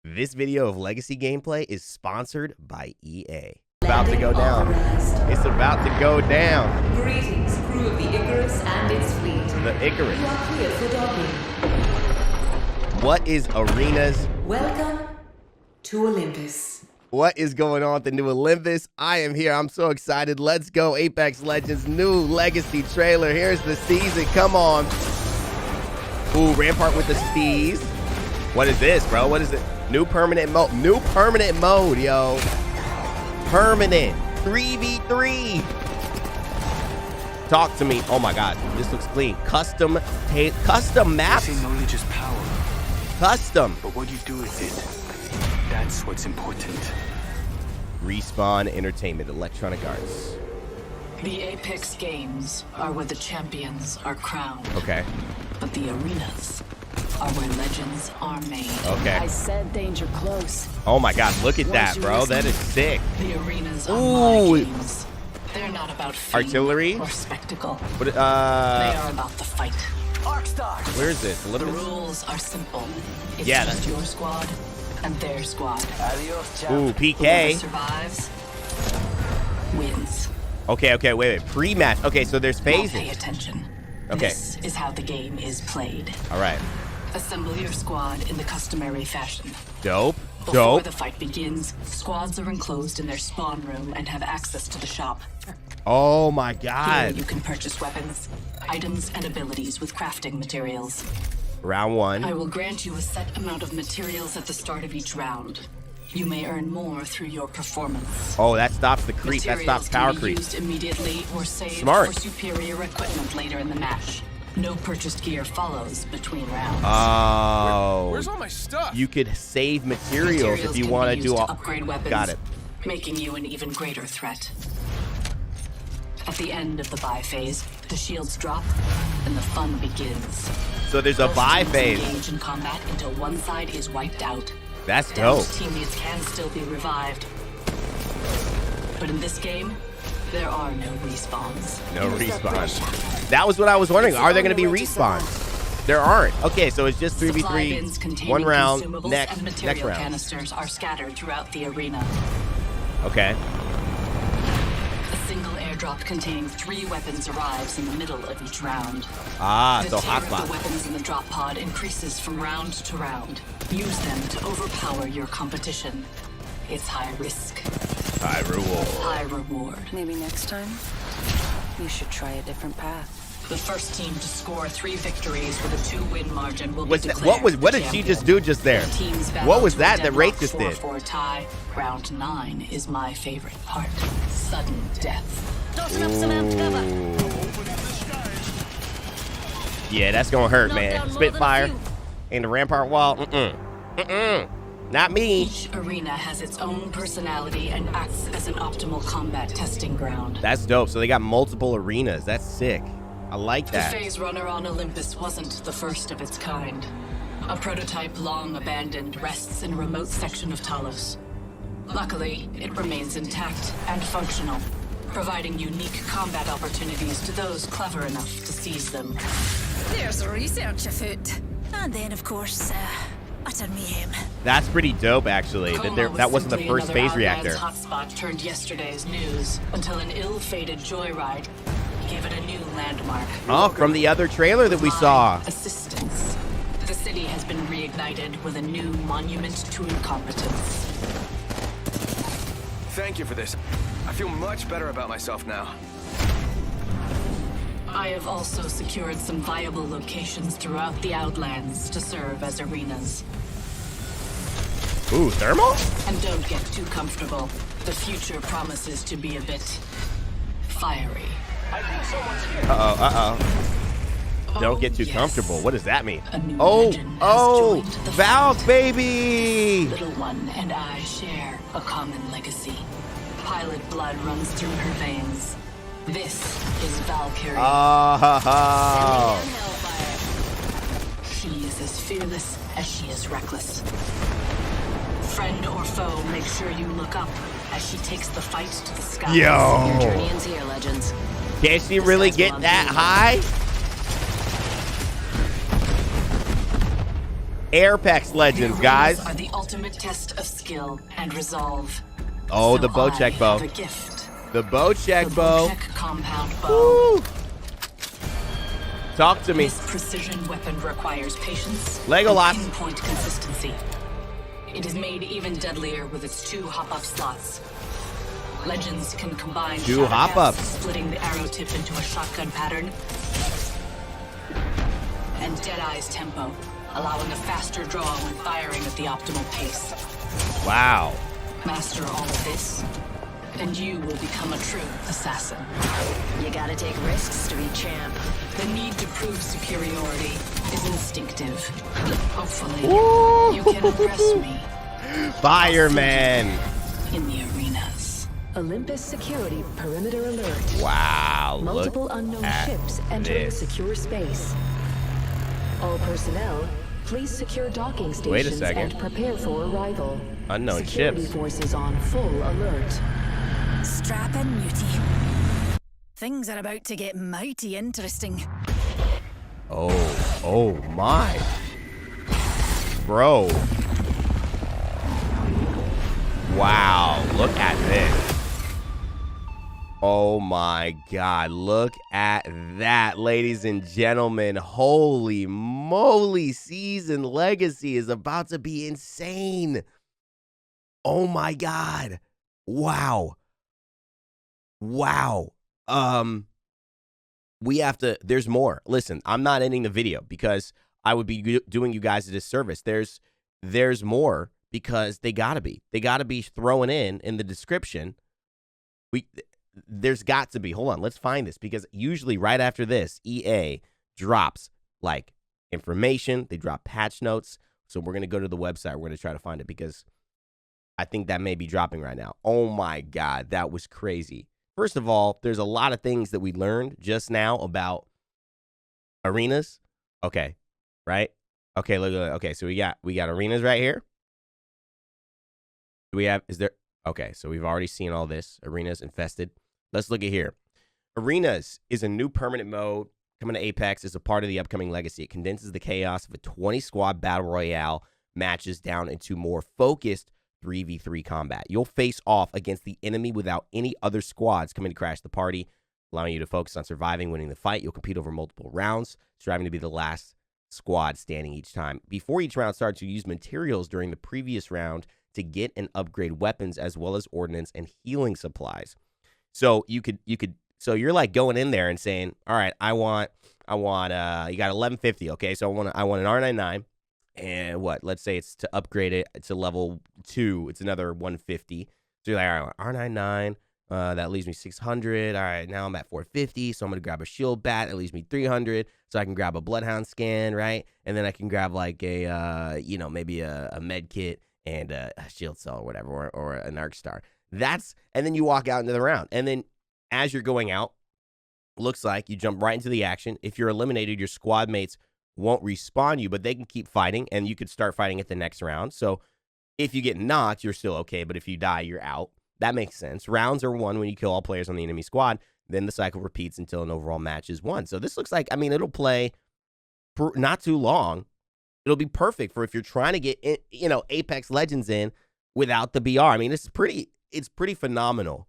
This video of Legacy gameplay is sponsored by EA. About to go down. It's about to go down. Greetings, crew of the Icarus and its fleet. The Icarus. You are clear for docking. What is Arenas? Welcome to Olympus. What is going on with the new Olympus? I am here. I'm so excited. Let's go. Apex Legends new Legacy trailer. Here's the season. Come on. Ooh, Rampart with the steez. What is this, bro? What is it? New permanent mode. New permanent mode, yo. Permanent. 3v3. Talk to me. Oh my God. This looks clean. Custom maps. Knowledge is power. Custom. But what you do with it, that's what's important. Respawn Entertainment, Electronic Arts. The Apex Games are where the champions are crowned. Okay. But the arenas are where legends are made. Okay. I said danger close. Oh my God, look at that, bro. Listen. That is sick. The arenas are Ooh. my games. They're not about fame Artillery? or spectacle. What, They are about the fight. where is this? The Olympus? rules are simple. It's Yeah, just that's- your squad and their squad. Ooh, Whoever PK. survives wins. Okay, wait. Pre-match. Okay, so there's Now pay phases. attention. Okay. This is how the game is played. All right. Assemble your squad in the customary fashion. Dope. Before Dope. the fight begins, squads are enclosed in their spawn room and have access to the shop. Oh my Here God. you can purchase weapons, items, and abilities with crafting materials. Round one. I will grant you a set amount of materials at the start of each round. You may earn more through your performance. Oh, that stops the creep. That Materials stops power can be creep. used immediately or saved Smart. for superior equipment later in the match. No purchased gear follows between rounds. Oh. Where's all my stuff? You could save materials if you can want be to used do all. upgrade weapons, Got it. making you an even greater threat. At the end of the buy phase, the shields drop and the fun begins. So there's a Both buy teams phase. engage in combat until one side is wiped out. That's Downed dope. teammates can still be revived. But in this game, there are no respawns. No respawns. That was what I was wondering. Are there going to be respawns? There aren't. Okay, so it's just Supply 3v3. bins containing One round. consumables Next and material round. canisters are scattered throughout the arena. Okay. A single airdrop containing 3 weapons arrives in the middle of each round. Ah, The so tier of the hotspot. weapons in the drop pod increases from round to round. Use them to overpower your competition. It's high risk, High reward. high reward. Maybe next time, you should try a different path. The first team to score 3 victories with a 2-win margin will What's be that? declared What the did she champion. just do just there? The teams battle What was to a that deadlock Wraith just did? 4-4 tie. Round 9 is my favorite part. Sudden death. Yeah, that's gonna hurt, man. Spitfire and the Rampart wall. Not me. Each arena has its own personality and acts as an optimal combat testing ground. That's dope. So they got multiple arenas. That's sick. I like The that. phase runner on Olympus wasn't the first of its kind. A prototype long abandoned rests in a remote section of Talos. Luckily, it remains intact and functional, providing unique combat opportunities to those clever enough to seize them. There's research afoot. And then, of course, utter mayhem. That's pretty dope, actually. That wasn't the first simply phase another reactor. Outlands hotspot turned yesterday's news until an ill-fated joyride gave it a new landmark. Oh, from the other trailer that we saw. Divine assistance. The city has been reignited with a new monument to incompetence. Thank you for this. I feel much better about myself now. I have also secured some viable locations throughout the Outlands to serve as arenas. Ooh, thermal? And don't get too comfortable. The future promises to be a bit fiery. Don't get too yes. comfortable. What does that mean? A new Oh, legend has joined the Valk, fight. baby! Little one and I share a common legacy. Pilot blood runs through her veins. This is Valkyrie. Oh, She is as fearless as she is reckless. Friend or foe, make sure you look up as she takes the fight to the skies. yo. Journey ends here, legends. Can she really get that high? Apex Legends, guys. Are the ultimate test of skill and resolve. Oh, So the bow I check bow. have a gift. The bow check The bow. Bowcheck compound bow. Woo. Talk to me. This precision weapon requires patience Legolas. and pinpoint consistency. It is made even deadlier with its 2 hop-up slots. Legends can combine 2 shatter hop-ups. depths, splitting the arrow tip into a shotgun pattern, and Deadeye's tempo, allowing a faster draw when firing at the optimal pace. Wow. Master all of this, and you will become a true assassin. You gotta take risks to be champ. The need to prove superiority is instinctive. Hopefully, Woo. you can impress me Fireman. in the arenas. Olympus Security Perimeter Alert. Wow. Multiple Look unknown at ships entering this. secure space. All personnel, please secure docking Wait a stations second. and prepare for arrival. Unknown Security ships. forces on full alert. Strap in, mutie. Things are about to get mighty interesting. Oh my. Bro. Wow, look at this. Oh my God, look at that, ladies and gentlemen. Holy moly, Season Legacy is about to be insane. Oh my God. Wow. Wow. We have to, there's more. Listen, I'm not ending the video because I would be doing you guys a disservice. There's more because they gotta be throwing in the description. There's got to be, hold on, let's find this, because usually right after this, EA drops like information, they drop patch notes. So we're going to go to the website. We're going to try to find it because I think that may be dropping right now. Oh my God, that was crazy. First of all, there's a lot of things that we learned just now about arenas. Okay, right? Okay, look. Okay, so we got arenas right here. Do we have, okay, so we've already seen all this. Arenas infested. Let's look at here. Arenas is a new permanent mode coming to Apex as a part of the upcoming Legacy. It condenses the chaos of a 20-squad battle royale matches down into more focused 3v3 combat. You'll face off against the enemy without any other squads coming to crash the party, allowing you to focus on surviving, winning the fight. You'll compete over multiple rounds, striving to be the last squad standing each time. Before each round starts, you use materials during the previous round to get and upgrade weapons as well as ordnance and healing supplies. So you you're like going in there and saying, all right, I want you got 1150. Okay. So I want an R99 and let's say it's to upgrade it to level 2. It's another 150. So you're like, all right, R99, that leaves me 600. All right. Now I'm at 450. So I'm going to grab a shield bat. That leaves me 300. So I can grab a bloodhound scan. Right. And then I can grab like maybe a med kit and a shield cell or whatever, or an arc star. And then you walk out into the round. And then as you're going out, looks like you jump right into the action. If you're eliminated, your squad mates won't respawn you, but they can keep fighting, and you could start fighting at the next round. So if you get knocked, you're still okay, but if you die, you're out. That makes sense. Rounds are won when you kill all players on the enemy squad. Then the cycle repeats until an overall match is won. So this looks like, it'll play for not too long. It'll be perfect for if you're trying to get Apex Legends in without the BR. It's pretty phenomenal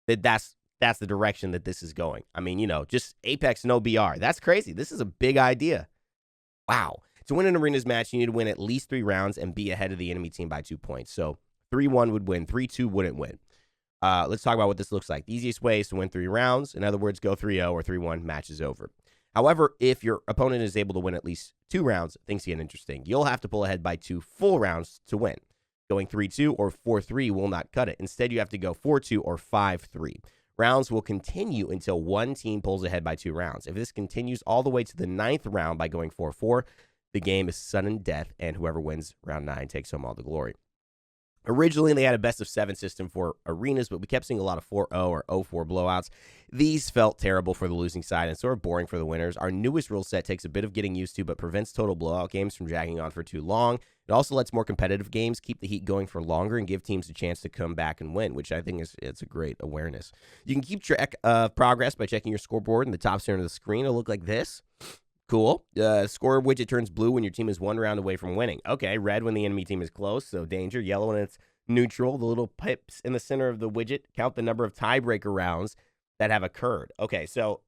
that's the direction that this is going. Just Apex no BR. That's crazy. This is a big idea. Wow. To win an arenas match, you need to win at least 3 rounds and be ahead of the enemy team by 2 points. So 3-1 would win, 3-2 wouldn't win. Let's talk about what this looks like. The easiest way is to win 3 rounds. In other words, go 3-0 or 3-1, match is over. However, if your opponent is able to win at least 2 rounds, things get interesting. You'll have to pull ahead by 2 full rounds to win. Going 3-2 or 4-3 will not cut it. Instead, you have to go 4-2 or 5-3. Rounds will continue until one team pulls ahead by 2 rounds. If this continues all the way to the 9th round by going 4-4, the game is sudden death, and whoever wins round 9 takes home all the glory. Originally, they had a best-of-7 system for arenas, but we kept seeing a lot of 4-0 or 0-4 blowouts. These felt terrible for the losing side and sort of boring for the winners. Our newest rule set takes a bit of getting used to, but prevents total blowout games from dragging on for too long. It also lets more competitive games keep the heat going for longer and give teams a chance to come back and win, which I think it's a great awareness. You can keep track of progress by checking your scoreboard in the top center of the screen. It'll look like this. Cool. Score widget turns blue when your team is 1 round away from winning. Okay, red when the enemy team is close, so danger. Yellow when it's neutral. The little pips in the center of the widget count the number of tiebreaker rounds that have occurred. Okay, so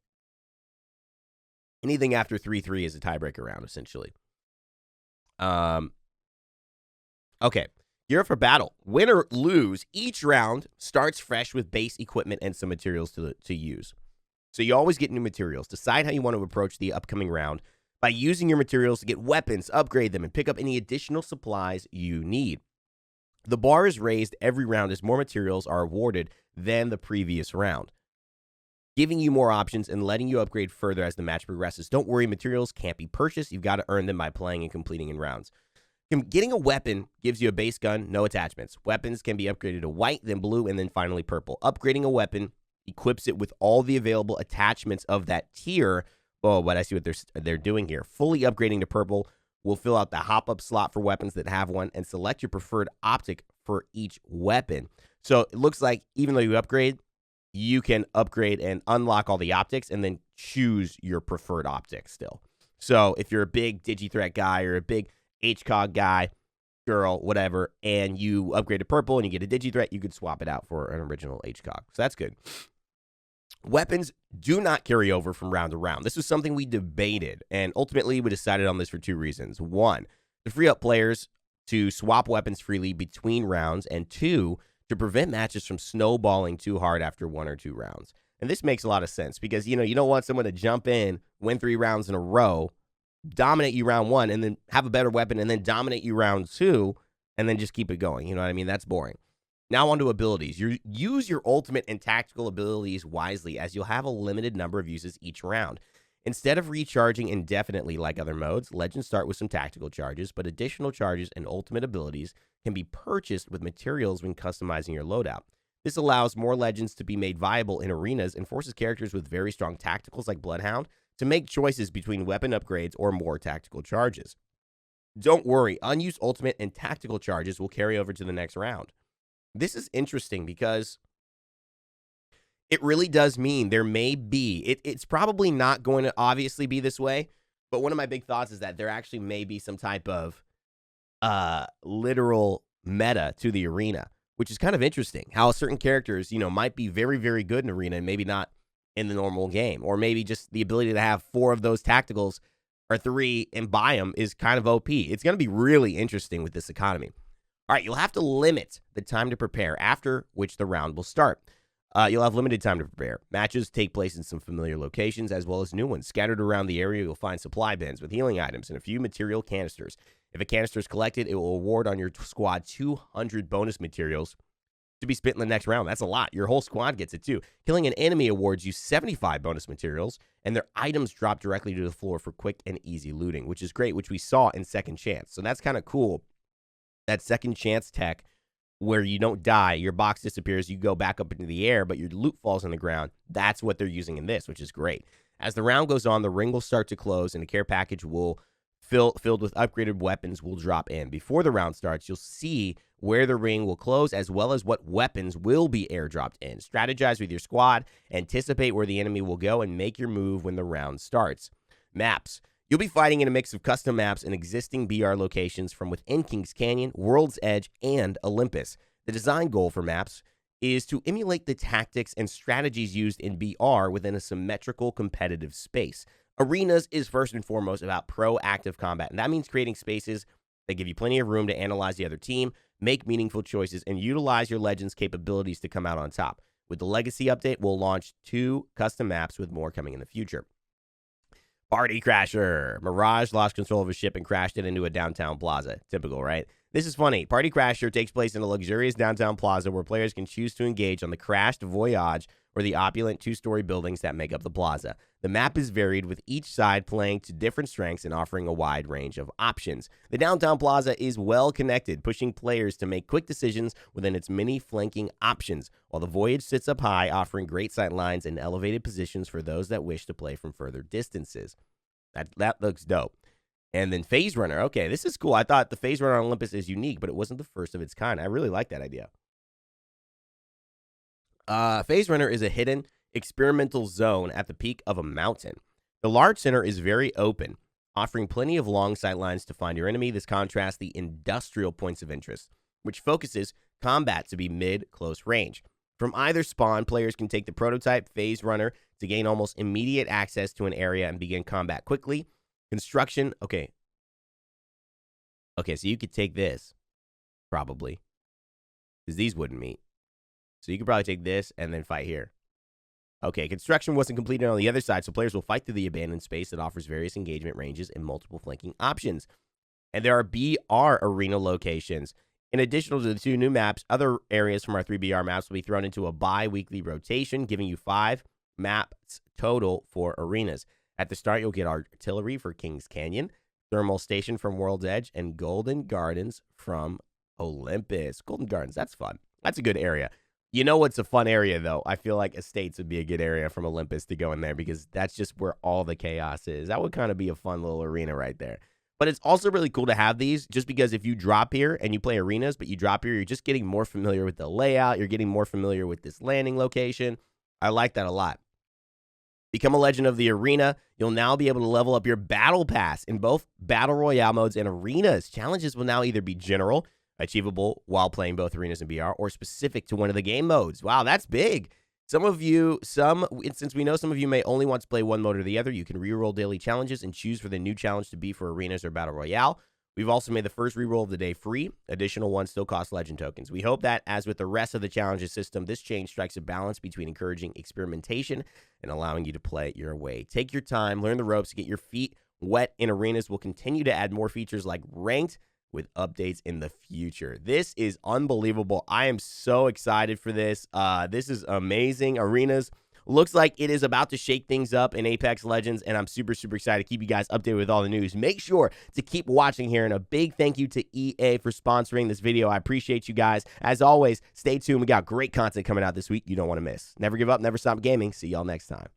anything after 3-3 is a tiebreaker round, essentially. Okay, gear up for battle. Win or lose, each round starts fresh with base equipment and some materials to use. So you always get new materials. Decide how you want to approach the upcoming round by using your materials to get weapons, upgrade them, and pick up any additional supplies you need. The bar is raised every round as more materials are awarded than the previous round, giving you more options and letting you upgrade further as the match progresses. Don't worry, materials can't be purchased. You've got to earn them by playing and completing in rounds. Getting a weapon gives you a base gun, no attachments. Weapons can be upgraded to white, then blue, and then finally purple. Upgrading a weapon equips it with all the available attachments of that tier. Oh, but I see what they're doing here. Fully upgrading to purple will fill out the hop-up slot for weapons that have one and select your preferred optic for each weapon. So it looks like even though you upgrade, you can upgrade and unlock all the optics and then choose your preferred optic still. So if you're a big Digithreat guy or a big HCOG guy, girl, whatever, and you upgrade to purple and you get a Digithreat, you could swap it out for an original HCOG. So that's good. Weapons do not carry over from round to round. This was something we debated, and ultimately we decided on this for 2 reasons. 1, to free up players to swap weapons freely between rounds, and 2, to prevent matches from snowballing too hard after 1 or 2 rounds. And this makes a lot of sense because, you don't want someone to jump in, win 3 rounds in a row, dominate you round 1, and then have a better weapon, and then dominate you round 2, and then just keep it going. You know what I mean? That's boring. Now on to abilities. Use your ultimate and tactical abilities wisely, as you'll have a limited number of uses each round. Instead of recharging indefinitely like other modes, Legends start with some tactical charges, but additional charges and ultimate abilities can be purchased with materials when customizing your loadout. This allows more Legends to be made viable in arenas and forces characters with very strong tacticals like Bloodhound to make choices between weapon upgrades or more tactical charges. Don't worry, unused ultimate and tactical charges will carry over to the next round. This is interesting because it really does mean there may be, it's probably not going to obviously be this way, but one of my big thoughts is that there actually may be some type of literal meta to the arena, which is kind of interesting. How certain characters, might be very, very good in arena and maybe not in the normal game, or maybe just the ability to have 4 of those tacticals or 3 and buy them is kind of OP. It's going to be really interesting with this economy. All right, you'll have to limit the time to prepare, after which the round will start. You'll have limited time to prepare. Matches take place in some familiar locations as well as new ones. Scattered around the area, you'll find supply bins with healing items and a few material canisters. If a canister is collected, it will award on your squad 200 bonus materials to be spent in the next round. That's a lot. Your whole squad gets it too. Killing an enemy awards you 75 bonus materials, and their items drop directly to the floor for quick and easy looting, which is great, which we saw in Second Chance. So that's kind of cool. That Second Chance tech where you don't die, your box disappears, you go back up into the air, but your loot falls on the ground. That's what they're using in this, which is great. As the round goes on, the ring will start to close, and a care package will filled with upgraded weapons will drop in. Before the round starts, you'll see where the ring will close, as well as what weapons will be airdropped in. Strategize with your squad, anticipate where the enemy will go, and make your move when the round starts. Maps. You'll be fighting in a mix of custom maps and existing BR locations from within Kings Canyon, World's Edge, and Olympus. The design goal for maps is to emulate the tactics and strategies used in BR within a symmetrical competitive space. Arenas is first and foremost about proactive combat, and that means creating spaces that give you plenty of room to analyze the other team, make meaningful choices, and utilize your Legends' capabilities to come out on top. With the Legacy update, we'll launch 2 custom maps with more coming in the future. Party Crasher. Mirage lost control of a ship and crashed it into a downtown plaza. Typical, right? This is funny. Party Crasher takes place in a luxurious downtown plaza where players can choose to engage on the crashed Voyage or the opulent 2-story buildings that make up the plaza. The map is varied, with each side playing to different strengths and offering a wide range of options. The downtown plaza is well connected, pushing players to make quick decisions within its many flanking options, while the Voyage sits up high, offering great sight lines and elevated positions for those that wish to play from further distances. That looks dope. And then Phase Runner. Okay, this is cool. I thought the Phase Runner on Olympus is unique, but it wasn't the first of its kind. I really like that idea. Phase Runner is a hidden experimental zone at the peak of a mountain. The large center is very open, offering plenty of long sight lines to find your enemy. This contrasts the industrial points of interest, which focuses combat to be mid-close range. From either spawn, players can take the prototype phase runner to gain almost immediate access to an area and begin combat quickly. Construction, okay, so you could take this, probably, because these wouldn't meet. So you could probably take this and then fight here. Okay, construction wasn't completed on the other side, so players will fight through the abandoned space that offers various engagement ranges and multiple flanking options. And there are BR arena locations. In addition to the 2 new maps, other areas from our 3 BR maps will be thrown into a bi-weekly rotation, giving you 5 maps total for arenas. At the start, you'll get Artillery for Kings Canyon, Thermal Station from World's Edge, and Golden Gardens from Olympus. Golden Gardens, that's fun. That's a good area. You know what's a fun area, though? I feel like Estates would be a good area from Olympus to go in there because that's just where all the chaos is. That would kind of be a fun little arena right there. But it's also really cool to have these just because if you drop here and you play arenas, but you drop here, you're just getting more familiar with the layout. You're getting more familiar with this landing location. I like that a lot. Become a legend of the arena. You'll now be able to level up your battle pass in both battle royale modes and arenas. Challenges will now either be general, achievable while playing both arenas and BR, or specific to one of the game modes. Wow, that's big. Since we know some of you may only want to play one mode or the other, you can reroll daily challenges and choose for the new challenge to be for arenas or battle royale. We've also made the first reroll of the day free. Additional ones still cost legend tokens. We hope that, as with the rest of the challenges system, this change strikes a balance between encouraging experimentation and allowing you to play your way. Take your time, learn the ropes, get your feet wet in arenas. We'll continue to add more features like ranked with updates in the future. This is unbelievable. I am so excited for this. This is amazing. Arenas looks like it is about to shake things up in Apex Legends, and I'm super, super excited to keep you guys updated with all the news. Make sure to keep watching here, and a big thank you to EA for sponsoring this video. I appreciate you guys. As always, stay tuned. We got great content coming out this week you don't want to miss. Never give up, never stop gaming. See y'all next time.